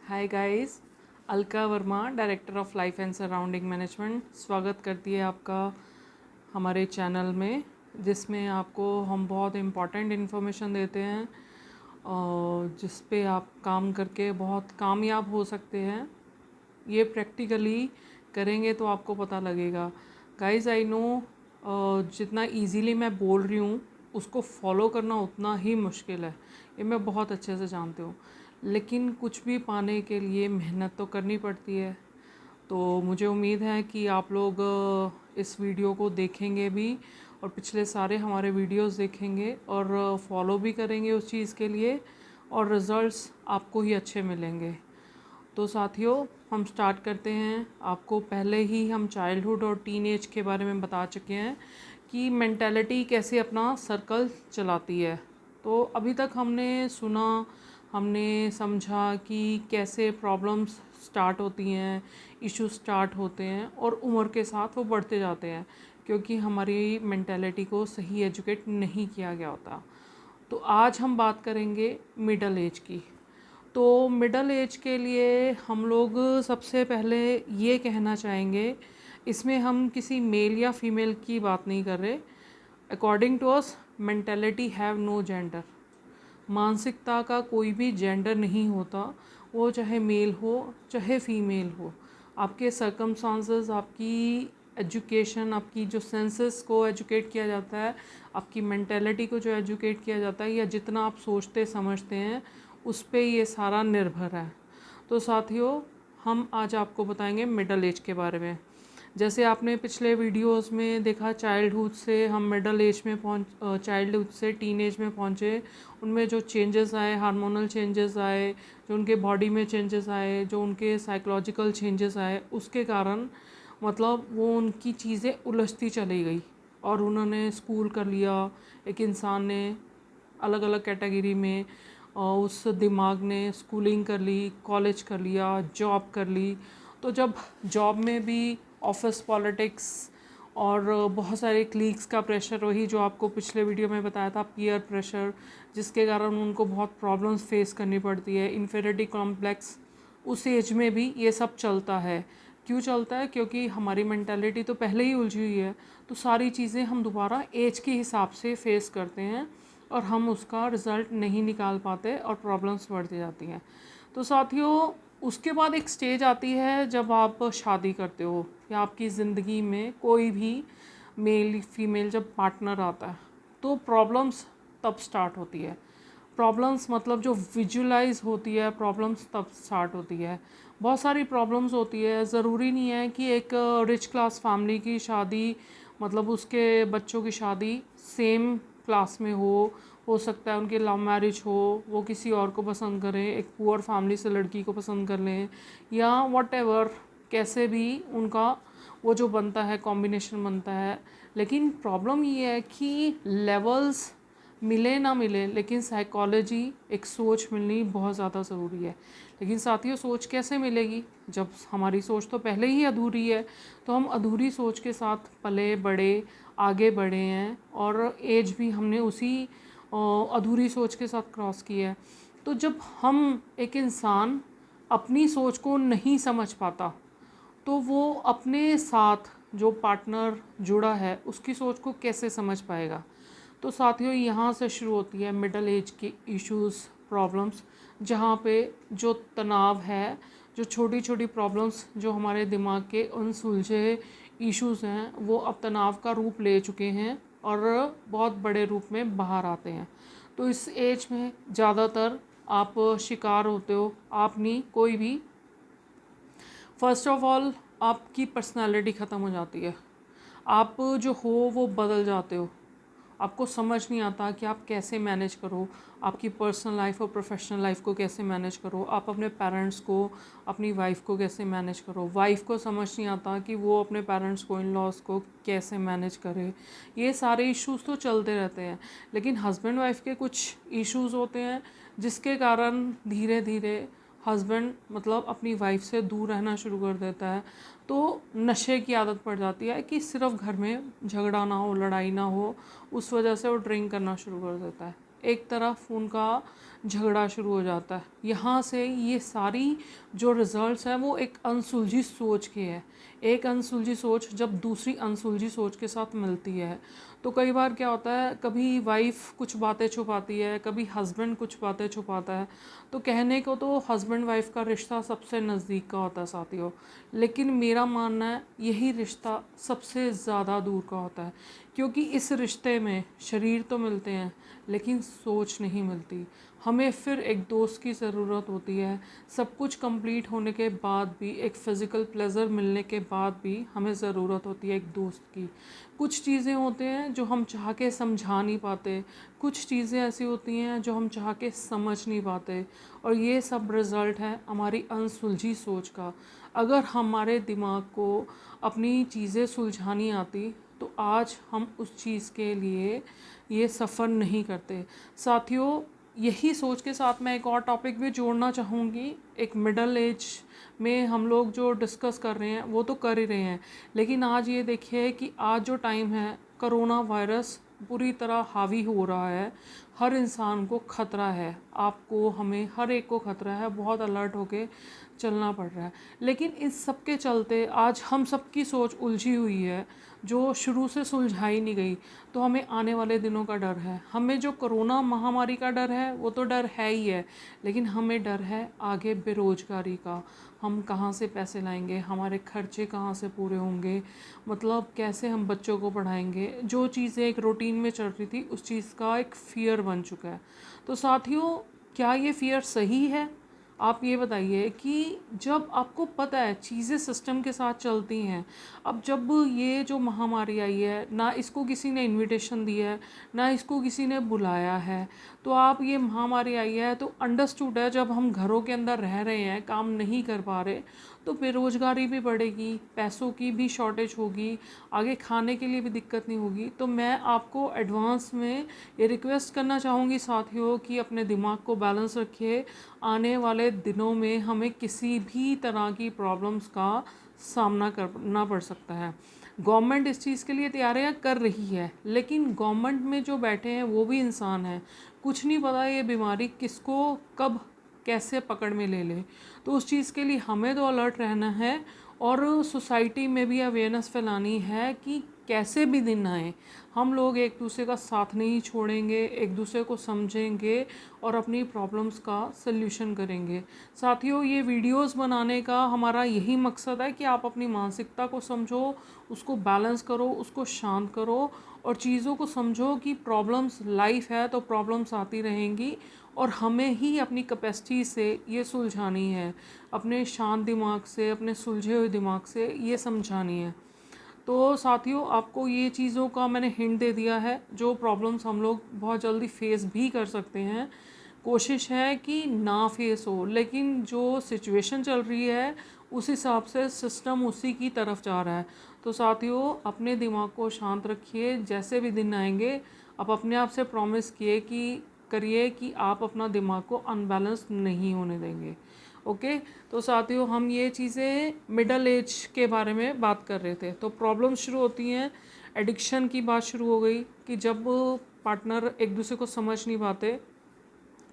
Hi guys, Alka Verma director of life and surrounding management स्वागत करती है आपका हमारे चैनल में, जिसमें आपको हम बहुत इम्पॉर्टेंट इन्फॉर्मेशन देते हैं और जिस पे आप काम करके बहुत कामयाब हो सकते हैं। ये प्रैक्टिकली करेंगे तो आपको पता लगेगा। गाइस आई नो जितना इजीली मैं बोल रही हूँ उसको फॉलो करना उतना ही मुश्किल है, ये मैं बहुत अच्छे से जानती हूँ। लेकिन कुछ भी पाने के लिए मेहनत तो करनी पड़ती है। तो मुझे उम्मीद है कि आप लोग इस वीडियो को देखेंगे भी और पिछले सारे हमारे वीडियोस देखेंगे और फॉलो भी करेंगे उस चीज़ के लिए, और रिज़ल्ट्स आपको ही अच्छे मिलेंगे। तो साथियों, हम स्टार्ट करते हैं। आपको पहले ही हम चाइल्डहुड और टीन एज के बारे में बता चुके हैं कि मेंटालिटी कैसे अपना सर्कल चलाती है। तो अभी तक हमने सुना, हमने समझा कि कैसे प्रॉब्लम्स स्टार्ट होती हैं, इश्यू स्टार्ट होते हैं और उम्र के साथ वो बढ़ते जाते हैं, क्योंकि हमारी मेंटालिटी को सही एजुकेट नहीं किया गया होता। तो आज हम बात करेंगे मिडल एज की। तो मिडल एज के लिए हम लोग सबसे पहले ये कहना चाहेंगे, इसमें हम किसी मेल या फीमेल की बात नहीं कर रहे। According to us, mentality have no gender. मानसिकता का कोई भी जेंडर नहीं होता, वो चाहे मेल हो चाहे फीमेल हो। आपके सर्कमस्टांसेस, आपकी एजुकेशन, आपकी जो सेंसेस को एजुकेट किया जाता है, आपकी मेंटेलिटी को जो एजुकेट किया जाता है, या जितना आप सोचते समझते हैं उस पे ये सारा निर्भर है। तो साथियों, हम आज आपको बताएंगे मिडल एज के बारे में। जैसे आपने पिछले वीडियोस में देखा, चाइल्डहुड से हम मिडल एज में चाइल्डहुड से टीन एज में पहुँचे। उनमें जो चेंजेस आए, हार्मोनल चेंजेस आए, जो उनके बॉडी में चेंजेस आए, जो उनके साइकोलॉजिकल चेंजेस आए, उसके कारण मतलब वो उनकी चीज़ें उलझती चली गई और उन्होंने स्कूल कर लिया। एक इंसान ने अलग अलग कैटेगरी में उस दिमाग ने स्कूलिंग कर ली, कॉलेज कर लिया, जॉब कर ली। तो जब जॉब में भी ऑफिस पॉलिटिक्स और बहुत सारे क्लीग्स का प्रेशर, वही जो आपको पिछले वीडियो में बताया था, पीयर प्रेशर, जिसके कारण उनको बहुत प्रॉब्लम्स फेस करनी पड़ती है, इन्फीरियरिटी कॉम्प्लेक्स, उस एज में भी ये सब चलता है। क्यों चलता है? क्योंकि हमारी मेंटालिटी तो पहले ही उलझी हुई है, तो सारी चीज़ें हम दोबारा एज के हिसाब से फेस करते हैं और हम उसका रिज़ल्ट नहीं निकाल पाते और प्रॉब्लम्स बढ़ती जाती हैं। तो साथियों, उसके बाद एक स्टेज आती है जब आप शादी करते हो या आपकी ज़िंदगी में कोई भी मेल फीमेल जब पार्टनर आता है, तो प्रॉब्लम्स तब स्टार्ट होती है। प्रॉब्लम्स मतलब जो विजुलाइज होती है, प्रॉब्लम्स तब स्टार्ट होती है। बहुत सारी प्रॉब्लम्स होती है। ज़रूरी नहीं है कि एक रिच क्लास फैमिली की शादी, मतलब उसके बच्चों की शादी सेम क्लास में हो सकता है उनकी लव मैरिज हो, वो किसी और को पसंद करें, एक पुअर फैमिली से लड़की को पसंद कर लें, या वॉटेवर, कैसे भी उनका वो जो बनता है कॉम्बिनेशन बनता है। लेकिन प्रॉब्लम ये है कि लेवल्स मिले ना मिले, लेकिन साइकोलॉजी, एक सोच मिलनी बहुत ज़्यादा ज़रूरी है। लेकिन साथियों, सोच कैसे मिलेगी जब हमारी सोच तो पहले ही अधूरी है? तो हम अधूरी सोच के साथ पले बड़े, आगे बढ़े हैं और एज भी हमने उसी अधूरी सोच के साथ क्रॉस की है। तो जब हम, एक इंसान अपनी सोच को नहीं समझ पाता, तो वो अपने साथ जो पार्टनर जुड़ा है उसकी सोच को कैसे समझ पाएगा? तो साथियों, यहाँ से शुरू होती है मिडल एज की इश्यूज़, प्रॉब्लम्स, जहाँ पे जो तनाव है, जो छोटी छोटी प्रॉब्लम्स जो हमारे दिमाग के अनसुलझे इश्यूज़ हैं, वो अब तनाव का रूप ले चुके हैं और बहुत बड़े रूप में बाहर आते हैं। तो इस एज में ज़्यादातर आप शिकार होते हो, आप नहीं, कोई भी। फर्स्ट ऑफ ऑल, आपकी पर्सनालिटी ख़त्म हो जाती है। आप जो हो वो बदल जाते हो। आपको समझ नहीं आता कि आप कैसे मैनेज करो, आपकी पर्सनल लाइफ और प्रोफेशनल लाइफ को कैसे मैनेज करो, आप अपने पेरेंट्स को, अपनी वाइफ को कैसे मैनेज करो। वाइफ को समझ नहीं आता कि वो अपने पेरेंट्स को, इन लॉज को कैसे मैनेज करे। ये सारे इश्यूज़ तो चलते रहते हैं, लेकिन हस्बैंड वाइफ के कुछ इश्यूज़ होते हैं जिसके कारण धीरे धीरे हस्बैंड मतलब अपनी वाइफ से दूर रहना शुरू कर देता है। तो नशे की आदत पड़ जाती है कि सिर्फ घर में झगड़ा ना हो, लड़ाई ना हो, उस वजह से वो ड्रिंक करना शुरू कर देता है। एक तरफ उनका झगड़ा शुरू हो जाता है। यहाँ से ये सारी जो रिज़ल्ट्स हैं वो एक अनसुलझी सोच के है। एक अनसुलझी सोच जब दूसरी अनसुलझी सोच के साथ मिलती है तो कई बार क्या होता है, कभी वाइफ कुछ बातें छुपाती है, कभी हस्बैंड कुछ बातें छुपाता है। तो कहने को तो हस्बैंड वाइफ का रिश्ता सबसे नज़दीक का होता है साथियों, लेकिन मेरा मानना है यही रिश्ता सबसे ज़्यादा दूर का होता है, क्योंकि इस रिश्ते में शरीर तो मिलते हैं लेकिन सोच नहीं मिलती। हमें फिर एक दोस्त की ज़रूरत होती है। सब कुछ कंप्लीट होने के बाद भी, एक फ़िज़िकल प्लेज़र मिलने के बाद भी हमें ज़रूरत होती है एक दोस्त की। कुछ चीज़ें होते हैं जो हम चाह के समझा नहीं पाते, कुछ चीज़ें ऐसी होती हैं जो हम चाह के समझ नहीं पाते, और ये सब रिज़ल्ट है हमारी अनसुलझी सोच का। अगर हमारे दिमाग को अपनी चीज़ें सुलझानी आती तो आज हम उस चीज़ के लिए ये सफ़र नहीं करते। साथियों, यही सोच के साथ मैं एक और टॉपिक भी जोड़ना चाहूँगी। एक मिडल एज में हम लोग जो डिस्कस कर रहे हैं वो तो कर ही रहे हैं, लेकिन आज ये देखिए कि आज जो टाइम है, कोरोना वायरस पूरी तरह हावी हो रहा है। हर इंसान को ख़तरा है, आपको, हमें, हर एक को ख़तरा है। बहुत अलर्ट होके चलना पड़ रहा है। लेकिन इस सब के चलते आज हम सब की सोच उलझी हुई है जो शुरू से सुलझाई नहीं गई। तो हमें आने वाले दिनों का डर है। हमें जो कोरोना महामारी का डर है वो तो डर है ही है, लेकिन हमें डर है आगे बेरोज़गारी का। हम कहाँ से पैसे लाएंगे, हमारे खर्चे कहाँ से पूरे होंगे, मतलब कैसे हम बच्चों को पढ़ाएंगे। जो चीज़ें एक रूटीन में चल रही थी उस चीज़ का एक फ़ियर बन चुका है। तो साथियों, क्या ये फ़ियर सही है? आप ये बताइए कि जब आपको पता है चीज़ें सिस्टम के साथ चलती हैं, अब जब ये जो महामारी आई है, ना इसको किसी ने इनविटेशन दिया है, ना इसको किसी ने बुलाया है, तो आप ये महामारी आई है तो अंडरस्टूड है, जब हम घरों के अंदर रह रहे हैं, काम नहीं कर पा रहे, तो बेरोज़गारी भी बढ़ेगी, पैसों की भी शॉर्टेज होगी, आगे खाने के लिए भी दिक्कत नहीं होगी। तो मैं आपको एडवांस में ये रिक्वेस्ट करना चाहूँगी साथियों कि अपने दिमाग को बैलेंस रखिए। आने वाले दिनों में हमें किसी भी तरह की प्रॉब्लम्स का सामना करना पड़ सकता है। गवर्नमेंट इस चीज़ के लिए तैयारियां कर रही है, लेकिन गवर्नमेंट में जो बैठे हैं वो भी इंसान हैं। कुछ नहीं पता ये बीमारी किसको कब कैसे पकड़ में ले ले। तो उस चीज़ के लिए हमें तो अलर्ट रहना है, और सोसाइटी में भी अवेयरनेस फैलानी है कि कैसे भी दिन आए हम लोग एक दूसरे का साथ नहीं छोड़ेंगे, एक दूसरे को समझेंगे और अपनी प्रॉब्लम्स का सल्यूशन करेंगे। साथियों, ये वीडियोस बनाने का हमारा यही मकसद है कि आप अपनी मानसिकता को समझो, उसको बैलेंस करो, उसको शांत करो, और चीज़ों को समझो कि प्रॉब्लम्स लाइफ है तो प्रॉब्लम्स आती रहेंगी, और हमें ही अपनी कैपेसिटी से ये सुलझानी है, अपने शांत दिमाग से, अपने सुलझे हुए दिमाग से ये समझानी है। तो साथियों, आपको ये चीज़ों का मैंने हिंट दे दिया है, जो प्रॉब्लम्स हम लोग बहुत जल्दी फेस भी कर सकते हैं। कोशिश है कि ना फेस हो, लेकिन जो सिचुएशन चल रही है उस हिसाब से सिस्टम उसी की तरफ जा रहा है। तो साथियों, अपने दिमाग को शांत रखिए। जैसे भी दिन आएंगे, आप अपने आप से प्रॉमिस करिए कि आप अपना दिमाग को अनबैलेंस नहीं होने देंगे। ओके। तो साथियों, हम ये चीज़ें मिडल एज के बारे में बात कर रहे थे। तो प्रॉब्लम शुरू होती हैं, एडिक्शन की बात शुरू हो गई कि जब पार्टनर एक दूसरे को समझ नहीं पाते,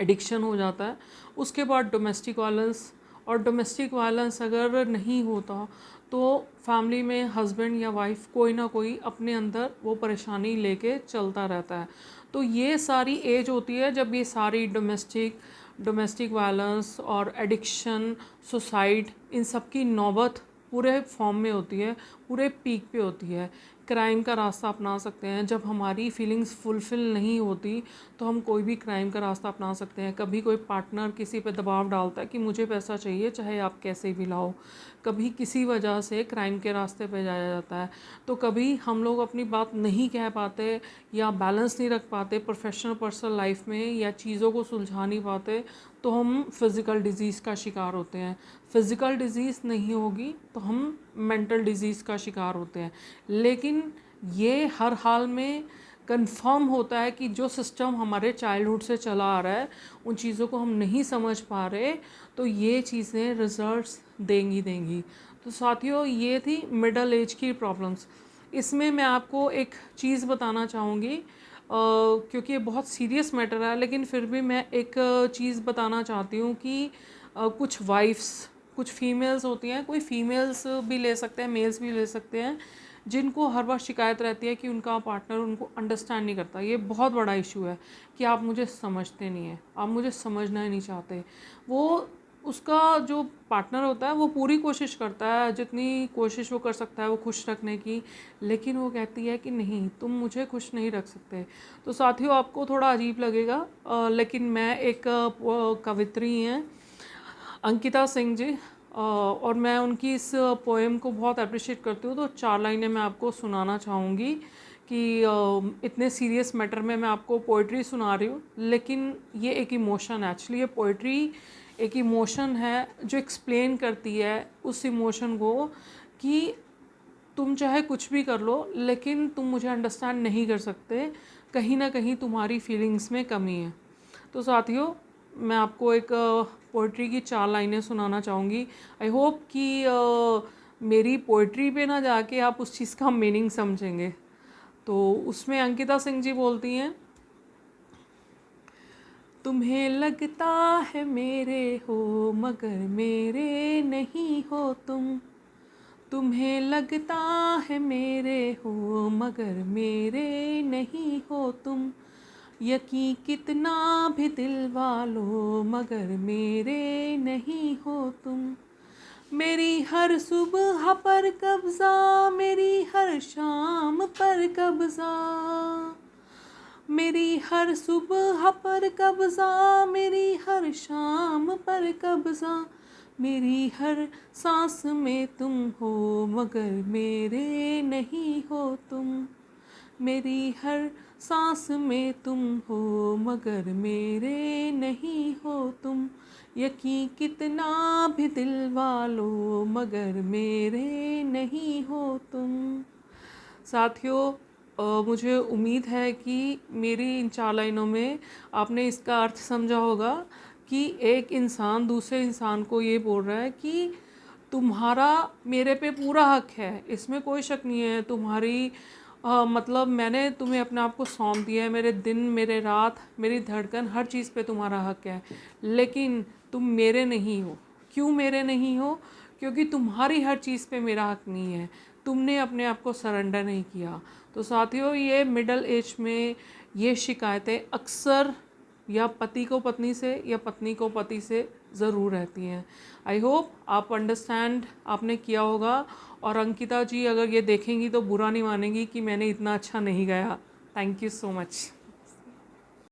एडिक्शन हो जाता है। उसके बाद डोमेस्टिक वायलेंस, और डोमेस्टिक वायलेंस अगर नहीं होता तो फैमिली में हस्बैंड या वाइफ कोई ना कोई अपने अंदर वो परेशानी लेके चलता रहता है। तो ये सारी एज होती है जब ये सारी डोमेस्टिक वायलेंस और एडिक्शन, सुसाइड, इन सब की नौबत पूरे फॉर्म में होती है, पूरे पीक पे होती है। क्राइम का रास्ता अपना सकते हैं। जब हमारी फीलिंग्स फुलफ़िल नहीं होती तो हम कोई भी क्राइम का रास्ता अपना सकते हैं। कभी कोई पार्टनर किसी पे दबाव डालता है कि मुझे पैसा चाहिए चाहे आप कैसे भी लाओ, कभी किसी वजह से क्राइम के रास्ते पे जाया जाता है। तो कभी हम लोग अपनी बात नहीं कह पाते या बैलेंस नहीं रख पाते प्रोफेशनल पर्सनल लाइफ में, या चीज़ों को सुलझा नहीं पाते, तो हम फिज़िकल डिज़ीज़ का शिकार होते हैं। फिज़िकल डिज़ीज़ नहीं होगी तो हम मेंटल डिज़ीज़ का शिकार होते हैं। लेकिन ये हर हाल में कंफर्म होता है कि जो सिस्टम हमारे चाइल्डहुड से चला आ रहा है, उन चीज़ों को हम नहीं समझ पा रहे, तो ये चीज़ें रिजल्ट्स देंगी। तो साथियों, ये थी मिडल एज की प्रॉब्लम्स। इसमें मैं आपको एक चीज़ बताना चाहूँगी। क्योंकि ये बहुत सीरियस मैटर है, लेकिन फिर भी मैं एक चीज़ बताना चाहती हूँ कि कुछ वाइफ्स, कुछ फीमेल्स होती हैं, कोई फीमेल्स भी ले सकते हैं, मेल्स भी ले सकते हैं, जिनको हर बार शिकायत रहती है कि उनका पार्टनर उनको अंडरस्टैंड नहीं करता। ये बहुत बड़ा इशू है कि आप मुझे समझते नहीं हैं, आप मुझे समझना ही नहीं चाहते। वो उसका जो पार्टनर होता है वो पूरी कोशिश करता है, जितनी कोशिश वो कर सकता है वो खुश रखने की, लेकिन वो कहती है कि नहीं, तुम मुझे खुश नहीं रख सकते। तो साथियों, आपको थोड़ा अजीब लगेगा, लेकिन मैं एक कवित्री हैं अंकिता सिंह जी, और मैं उनकी इस पोएम को बहुत अप्रिशिएट करती हूँ। तो 4 लाइनें मैं आपको सुनाना चाहूँगी कि इतने सीरियस मैटर में मैं आपको पोइट्री सुना रही हूँ, लेकिन ये एक इमोशन है। एक्चुअली ये पोइट्री एक इमोशन है जो एक्सप्लेन करती है उस इमोशन को कि तुम चाहे कुछ भी कर लो, लेकिन तुम मुझे अंडरस्टैंड नहीं कर सकते, कहीं ना कहीं तुम्हारी फीलिंग्स में कमी है। तो साथियों, मैं आपको एक पोइट्री की 4 लाइनें सुनाना चाहूँगी। आई होप कि मेरी पोइट्री पे ना जाके आप उस चीज़ का मीनिंग समझेंगे। तो उसमें अंकिता सिंह जी बोलती हैं, तुम्हें लगता है मेरे हो मगर मेरे नहीं हो तुम, तुम्हें लगता है मेरे हो मगर मेरे नहीं हो तुम, यकीन कितना भी दिल वालों मगर मेरे नहीं हो तुम। मेरी हर सुबह पर कब्जा, मेरी हर शाम पर कब्जा, मेरी हर सुबह पर कब्जा, मेरी हर शाम पर कब्जा, मेरी हर सांस में तुम हो मगर मेरे नहीं हो तुम, मेरी हर सांस में तुम हो मगर मेरे नहीं हो तुम, यकीन कितना भी दिल वालों मगर मेरे नहीं हो तुम। साथियों, मुझे उम्मीद है कि मेरी इन 4 लाइनों में आपने इसका अर्थ समझा होगा कि एक इंसान दूसरे इंसान को ये बोल रहा है कि तुम्हारा मेरे पे पूरा हक है, इसमें कोई शक नहीं है। तुम्हारी मतलब मैंने तुम्हें अपने आप को सौंप दिया है, मेरे दिन, मेरे रात, मेरी धड़कन, हर चीज़ पे तुम्हारा हक है, लेकिन तुम मेरे नहीं हो। क्यों मेरे नहीं हो? क्योंकि तुम्हारी हर चीज़ पे मेरा हक नहीं है, तुमने अपने आप को सरेंडर नहीं किया। तो साथियों, ये मिडल एज में ये शिकायतें अक्सर या पति को पत्नी से या पत्नी को पति से ज़रूर रहती हैं। आई होप आप अंडरस्टैंड आपने किया होगा, और अंकिता जी अगर ये देखेंगी तो बुरा नहीं मानेंगी कि मैंने इतना अच्छा नहीं गाया। Thank you so much.